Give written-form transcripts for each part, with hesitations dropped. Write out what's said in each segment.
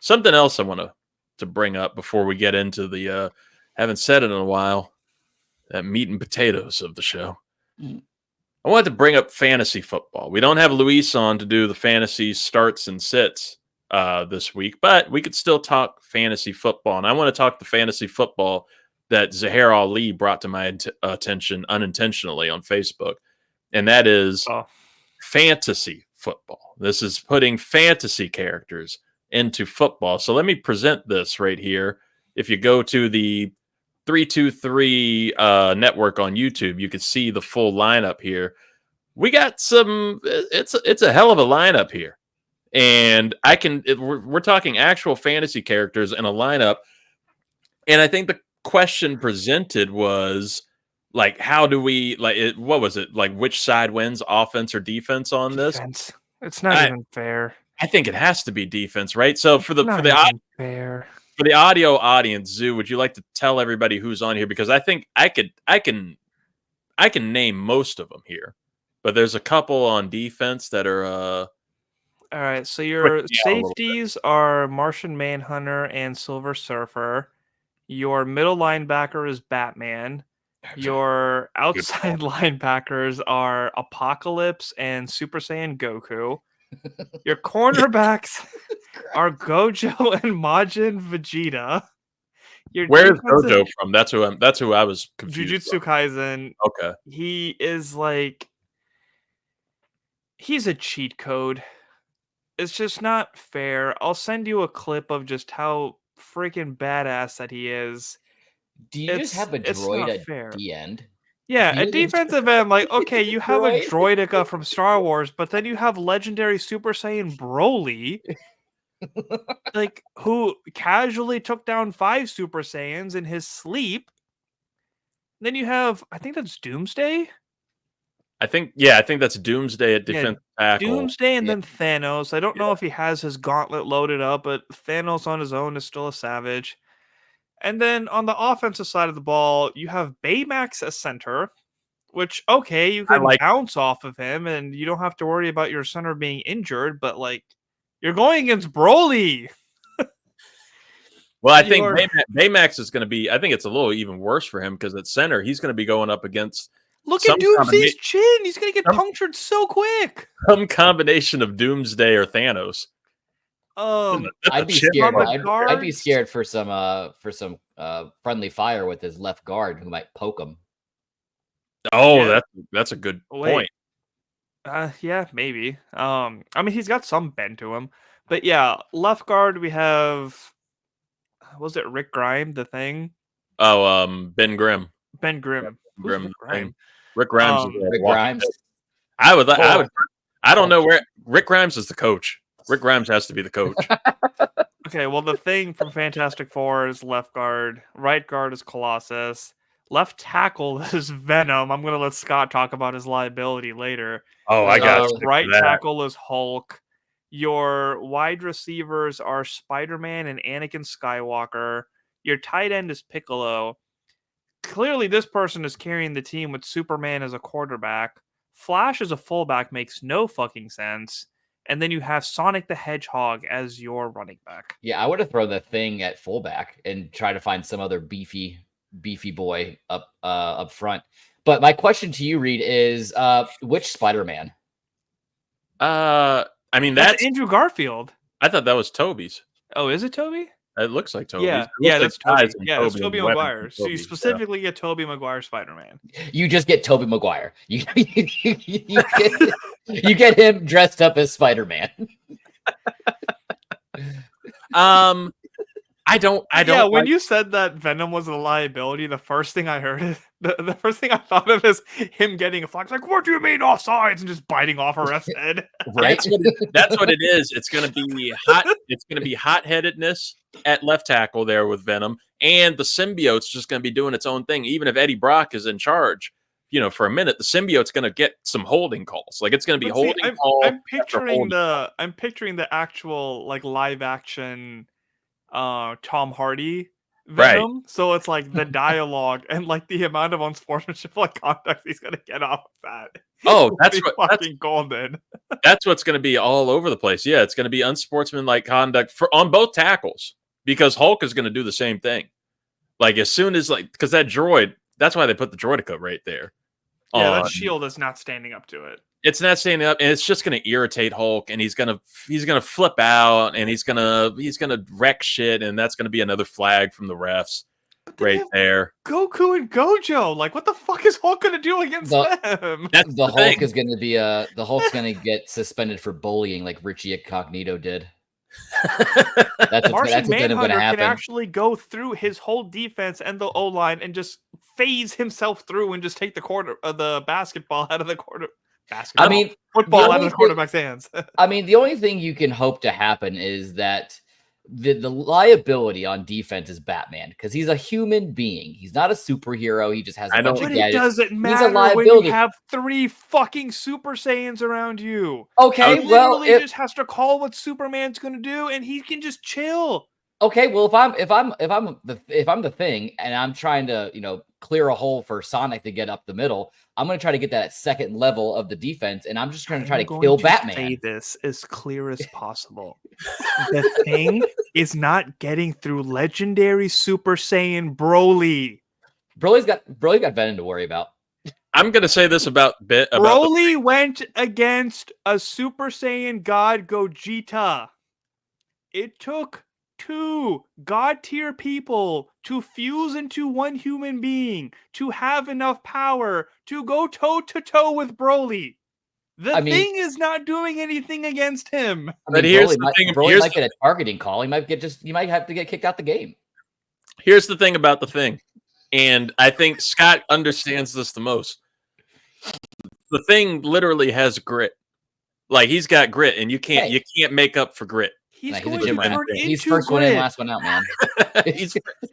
Something else I want to bring up before we get into the haven't said it in a while, that meat and potatoes of the show. I wanted to bring up fantasy football. We don't have Luis on to do the fantasy starts and sits this week, but we could still talk fantasy football. And I want to talk the fantasy football that Zuhair Ali brought to my attention unintentionally on Facebook. And that is fantasy football. This is putting fantasy characters into football. So let me present this right here. If you go to the 323 network on YouTube, you can see the full lineup here. We got some. It's a hell of a lineup here, and we're talking actual fantasy characters in a lineup. And I think the question presented was like, how do we what was it like? Which side wins, offense or defense on this? Defense. It's not even fair. I think it has to be defense, right? So for the fair. For the audio audience, Zoo, would you like to tell everybody who's on here? Because I think I can name most of them here, but there's a couple on defense that are. All right, so your safeties are Martian Manhunter and Silver Surfer. Your middle linebacker is Batman. Your outside linebackers are Apocalypse and Super Saiyan Goku. Your cornerbacks are Gojo and Majin Vegeta. Where's Gojo from? That's who I was confused. Jujutsu Kaisen. Okay. He is like, he's a cheat code. It's just not fair. I'll send you a clip of just how freaking badass that he is. Do you just have a droid at the end? Yeah, at defensive end, like, okay, you have a droidica from Star Wars, but then you have legendary Super Saiyan Broly, like, who casually took down 5 Super Saiyans in his sleep. Then you have, I think that's Doomsday? I think that's Doomsday at defense tackle. Doomsday and then Thanos. I don't know if he has his gauntlet loaded up, but Thanos on his own is still a savage. And then on the offensive side of the ball, you have Baymax as center, which, okay, you can bounce off of him, and you don't have to worry about your center being injured, but, like, you're going against Broly. Well, I think Baymax is going to be, I think it's a little even worse for him because at center, he's going to be going up against. Look at Doomsday's chin. He's going to get punctured so quick. Some combination of Doomsday or Thanos. I'd be scared. I'd be scared for some friendly fire with his left guard who might poke him. Oh, yeah. That's a good point. Yeah, maybe. I mean, he's got some bend to him, but yeah, left guard we have. Was it Rick Grimes, the Thing? Oh, Ben Grimm. Ben Grimm. Yeah, Grimm. Rick Grimes. Rick Grimes. I don't know where Rick Grimes is the coach. Rick Grimes has to be the coach. Okay, well, the Thing from Fantastic Four is left guard. Right guard is Colossus. Left tackle is Venom. I'm going to let Scott talk about his liability later. Oh, I got you. Right tackle is Hulk. Your wide receivers are Spider-Man and Anakin Skywalker. Your tight end is Piccolo. Clearly, this person is carrying the team with Superman as a quarterback. Flash as a fullback makes no fucking sense. And then you have Sonic the Hedgehog as your running back. Yeah, I would have thrown the Thing at fullback and try to find some other beefy boy up front. But my question to you, Reid, is which Spider-Man? I mean that's Andrew Garfield. I thought that was Toby's. Oh, is it Toby? It looks like Toby. Yeah, that's Toby. Yeah, that's Tobey Maguire. So you specifically get Tobey Maguire Spider-Man. You just get Tobey Maguire. You get him dressed up as Spider-Man. I don't. Yeah, when you said that Venom was a liability, the first thing I heard is the first thing I thought of is him getting a flag. Like, what do you mean offsides? And just biting off a ref's head. Right. That's what it is. It's going to be hot. It's going to be hot-headedness at left tackle there with Venom, and the symbiote's just going to be doing its own thing. Even if Eddie Brock is in charge, for a minute, the symbiote's going to get some holding calls. Like it's going to be calls. I'm picturing the actual like live action. Tom Hardy Venom. So it's like the dialogue and like the amount of unsportsmanship like conduct he's gonna get off of that. Oh, that's fucking golden. That's what's going to be all over the place. Yeah, it's going to be unsportsmanlike conduct on both tackles because Hulk is going to do the same thing. Like as soon as because that droid, that's why they put the droideka right there. Yeah, that shield is not standing up to it. It's not standing up, and it's just going to irritate Hulk, and he's gonna flip out, and he's gonna wreck shit, and that's going to be another flag from the refs right there. Goku and Gojo, like what the fuck is Hulk going to do against them? That's the Hulk is going to be the Hulk's going to get suspended for bullying, like Richie Incognito did. That's what's going to happen. Can actually go through his whole defense and the O line and just phase himself through and just take the basketball out of the quarter. I mean, football out of the quarterback's hands. I mean, the only thing you can hope to happen is that the liability on defense is Batman because he's a human being. He's not a superhero. He just has a bunch of gadgets. It doesn't matter when you have 3 fucking Super Saiyans around you. Okay, he literally just has to call what Superman's going to do, and he can just chill. Okay, well, if I'm the Thing and I'm trying to clear a hole for Sonic to get up the middle, I'm going to try to get that second level of the defense, and I'm just going to try to kill Batman. Say this as clear as possible. The Thing is not getting through legendary Super Saiyan Broly. Broly's got Venom to worry about. I'm going to say this about Broly went against a Super Saiyan God Gogeta. It took 2 god tier people to fuse into one human being to have enough power to go toe to toe with Broly. The Thing is not doing anything against him. But here's the thing: Broly might get a targeting call. He might have to get kicked out the game. Here's the thing about the Thing, and I think Scott understands this the most. The Thing literally has grit. Like he's got grit, and you can't make up for grit. He's going to turn into He's first one in, last one out, man.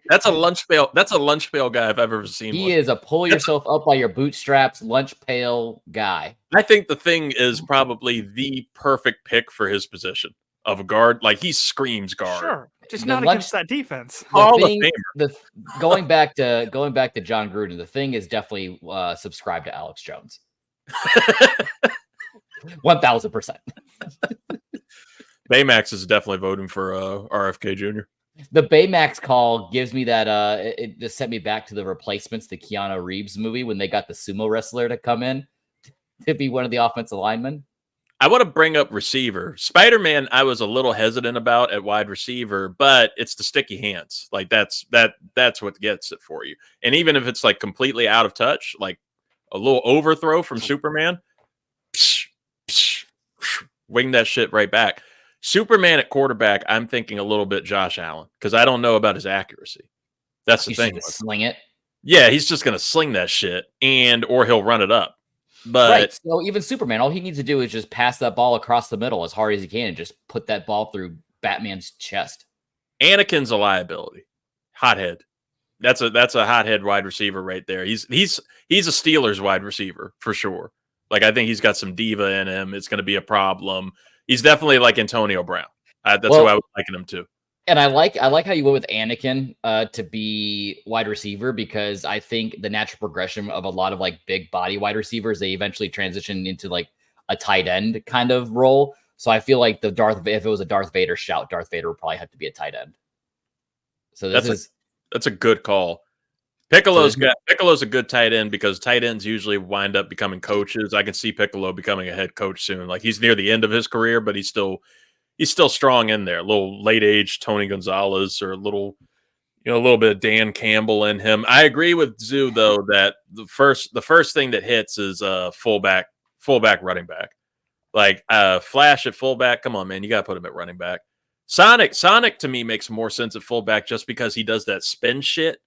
That's a lunch pail. That's a lunch pail guy if I've ever seen. He is a pull yourself up by your bootstraps lunch pail guy. I think the Thing is probably the perfect pick for his position of a guard. Like he screams guard. Sure, just not against that defense. Going back to John Gruden, the Thing is definitely subscribed to Alex Jones. 1000%. Baymax is definitely voting for RFK Jr. The Baymax call gives me that it just sent me back to the Replacements, the Keanu Reeves movie when they got the sumo wrestler to come in to be one of the offensive linemen. I want to bring up receiver. Spider-Man, I was a little hesitant about at wide receiver, but it's the sticky hands. Like that's what gets it for you. And even if it's like completely out of touch, like a little overthrow from Superman, wing that shit right back. Superman at quarterback, I'm thinking a little bit Josh Allen because I don't know about his accuracy. That's the thing. Sling it. Yeah, he's just going to sling that shit or he'll run it up. But right. So even Superman, all he needs to do is just pass that ball across the middle as hard as he can and just put that ball through Batman's chest. Anakin's a liability. Hothead. That's a hothead wide receiver right there. He's a Steelers wide receiver for sure. Like I think he's got some diva in him. It's going to be a problem. He's definitely like Antonio Brown. That's who I was liking him to. And I like how you went with Anakin to be wide receiver because I think the natural progression of a lot of like big body wide receivers, they eventually transition into like a tight end kind of role. So I feel like if it was a Darth Vader shout, Darth Vader would probably have to be a tight end. So that's a good call. Piccolo's a good tight end because tight ends usually wind up becoming coaches. I can see Piccolo becoming a head coach soon. Like he's near the end of his career, but he's still strong in there. A little late age Tony Gonzalez or a little bit of Dan Campbell in him. I agree with Zoo though that the first thing that hits is fullback running back. Like Flash at fullback. Come on, man, you got to put him at running back. Sonic to me makes more sense at fullback just because he does that spin shit.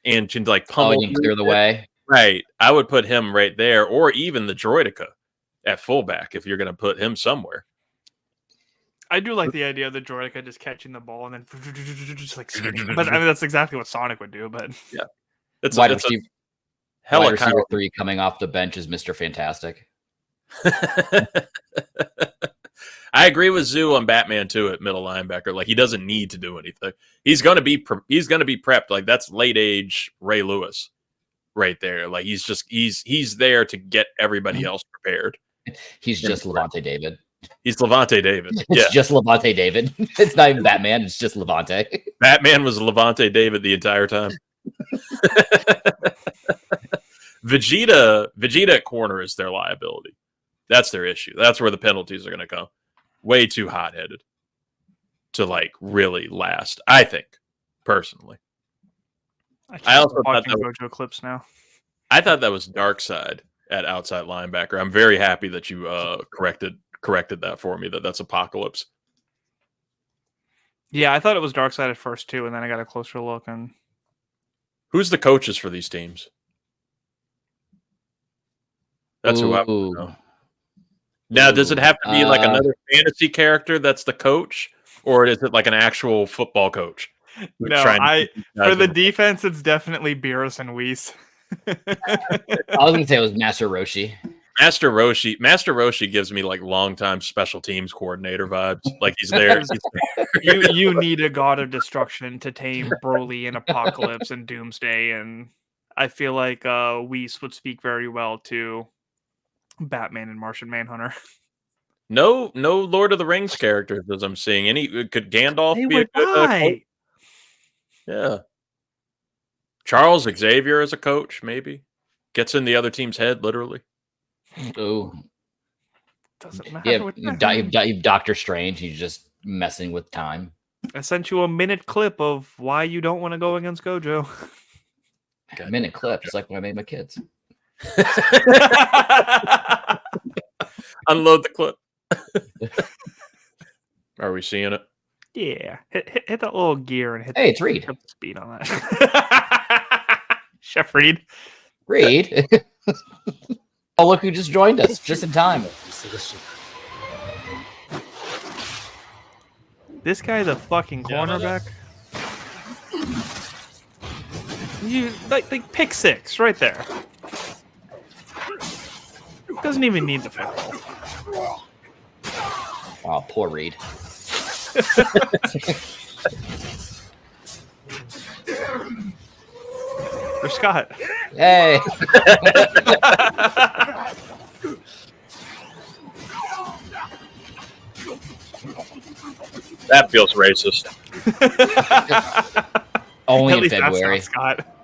And to like pummel clear the way. Right. I would put him right there, or even the droideka at fullback if you're going to put him somewhere. I do like the idea of the droideka just catching the ball and then just like. But I mean, that's exactly what Sonic would do. But yeah, wide receiver 3 coming off the bench is Mr. Fantastic. I agree with Zoo on Batman too at middle linebacker. Like he doesn't need to do anything. He's gonna be prepped. Like that's late age Ray Lewis right there. Like he's there to get everybody else prepared. He's just Levante David. He's Levante David. It's just Levante David. It's not even Batman. It's just Levante. Batman was Levante David the entire time. Vegeta at corner is their liability. That's their issue. That's where the penalties are going to come. Way too hot-headed to like really last. I think personally. I also thought that Gojo clips now. I thought that was Darkseid at outside linebacker. I'm very happy that you corrected that for me. That's Apocalypse. Yeah, I thought it was Darkseid at first too, and then I got a closer look. And who's the coaches for these teams? That's who I want to know. Now, does it have to be like another fantasy character that's the coach, or is it like an actual football coach? No, for the defense, it's definitely Beerus and Whis. I was going to say it was Master Roshi. Master Roshi gives me like longtime special teams coordinator vibes. Like he's there. You need a god of destruction to tame Broly and Apocalypse and Doomsday, and I feel like Whis would speak very well to Batman and Martian Manhunter. No Lord of the Rings characters as I'm seeing. Could Gandalf be a good coach? Yeah. Charles Xavier as a coach, maybe. Gets in the other team's head, literally. Oh. Doesn't matter. You've Doctor Strange. He's just messing with time. I sent you a minute clip of why you don't want to go against Gojo. A minute clip, just like when I made my kids. Unload the clip. Are we seeing it? Yeah. Hit that little gear and hit it's Reid. The speed on that. Chef Reid. Reid? Oh, look who just joined us, just in time. This guy's a fucking cornerback. You like pick six right there. Doesn't even need the football. Oh, poor Reid. For Scott. Hey. That feels racist. Only At in least February. That's not Scott.